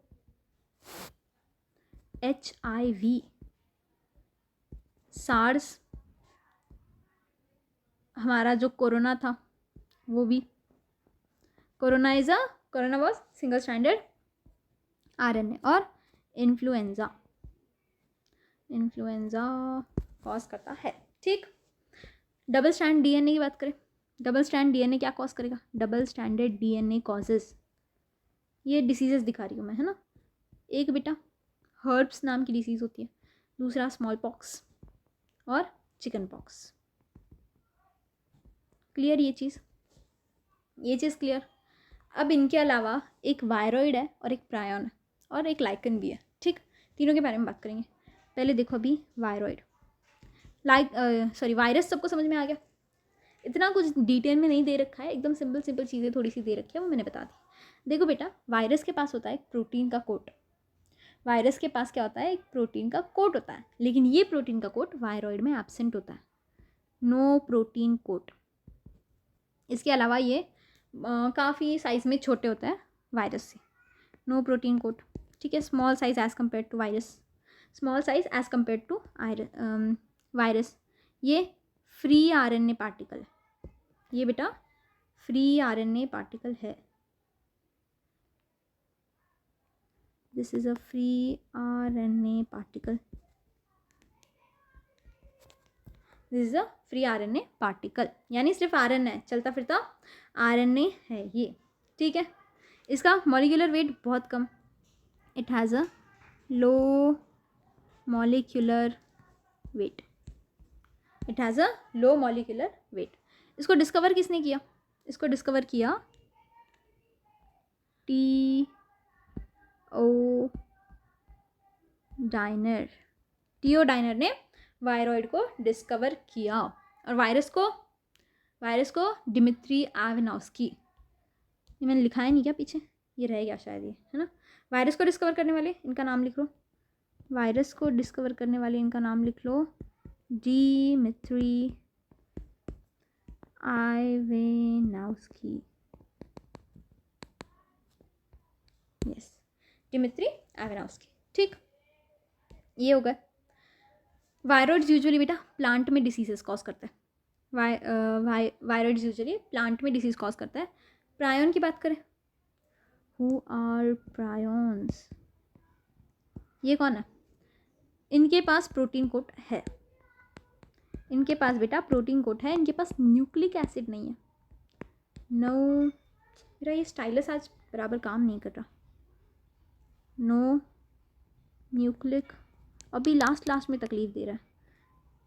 HIV, SARS, हमारा जो कोरोना था वो भी, corona was single stranded RNA, और इन्फ्लुएंजा कॉज करता है, ठीक। डबल स्ट्रैंड DNA की बात करें, डबल स्ट्रैंड DNA क्या कॉज करेगा, डबल स्ट्रैंडेड DNA कॉजेज, ये डिसीजेस दिखा रही हूँ मैं, है ना। एक बेटा हर्ब्स नाम की डिसीज़ होती है, दूसरा स्मॉल पॉक्स और चिकन पॉक्स। क्लियर ये चीज़ क्लियर। अब इनके अलावा एक वायरॉइड है और एक प्रायन है और एक लाइकन भी है, ठीक। तीनों के बारे में बात करेंगे। पहले देखो अभी वायरॉइड, वायरस सबको समझ में आ गया, इतना कुछ डिटेल में नहीं दे रखा है, एकदम सिंपल चीज़ें थोड़ी सी दे रखी है, वो मैंने बता दी। देखो बेटा, वायरस के पास होता है एक प्रोटीन का कोट, वायरस के पास क्या होता है, एक प्रोटीन का कोट होता है, लेकिन ये प्रोटीन का कोट वायरॉइड में एब्सेंट होता है, नो प्रोटीन कोट। इसके अलावा ये काफ़ी साइज़ में छोटे होते हैं वायरस से, नो प्रोटीन कोट, ठीक है। Small size as compare to virus, small size as compare to virus. ये फ्री RNA पार्टिकल है, ये बेटा फ्री RNA पार्टिकल है, this is a free RNA particle, this is a free RNA particle, यानी सिर्फ RNA है, चलता फिरता RNA है ये, ठीक है। इसका मॉलिक्यूलर वेट बहुत कम, it has a low molecular weight, it has a low molecular weight. इसको डिस्कवर किसने किया, इसको डिस्कवर किया T.O. डाइनर ने वायरॉइड को डिस्कवर किया, और वायरस को डिमित्री एवनॉस्की, ये मैंने लिखा है नहीं क्या पीछे, ये रह गया शायद, ये है ना। वायरस को डिस्कवर करने वाले इनका नाम लिख लो, वायरस को डिस्कवर करने वाले इनका नाम लिख लो, Dmitri Ivanovsky. Yes, Dmitri Ivanovsky. ठीक, ये हो गया। वायरॉइड्स यूजुअली बेटा प्लांट में डिसीजेस कॉज करता है, वायरॉइड्स यूजुअली प्लांट में डिसीज कॉज करता है। प्रायोन की बात करें, हु आर प्रायोन्स, ये कौन है? इनके पास प्रोटीन कोट है, इनके पास बेटा प्रोटीन कोट है, इनके पास न्यूक्लिक एसिड नहीं है। नो, मेरा ये स्टाइलस आज बराबर काम नहीं कर रहा। नो न्यूक्लिक, अभी लास्ट में तकलीफ दे रहा है,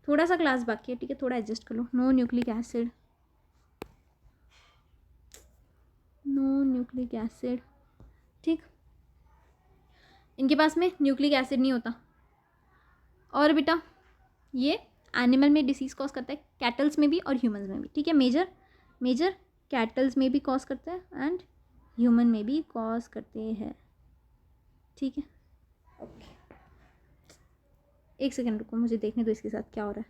थोड़ा सा क्लास बाकी है, ठीक है, थोड़ा एडजस्ट कर लो। No nucleic acid, no nucleic acid. ठीक, इनके पास में न्यूक्लिक एसिड नहीं होता। और बेटा ये एनिमल में डिसीज कॉज करता है, कैटल्स में भी और ह्यूमंस में भी। ठीक है, मेजर कैटल्स में भी कॉज करता है एंड ह्यूमन में भी कॉज करते हैं। ठीक है, ओके, एक सेकेंड रुको, मुझे देखने दो इसके साथ क्या हो रहा है।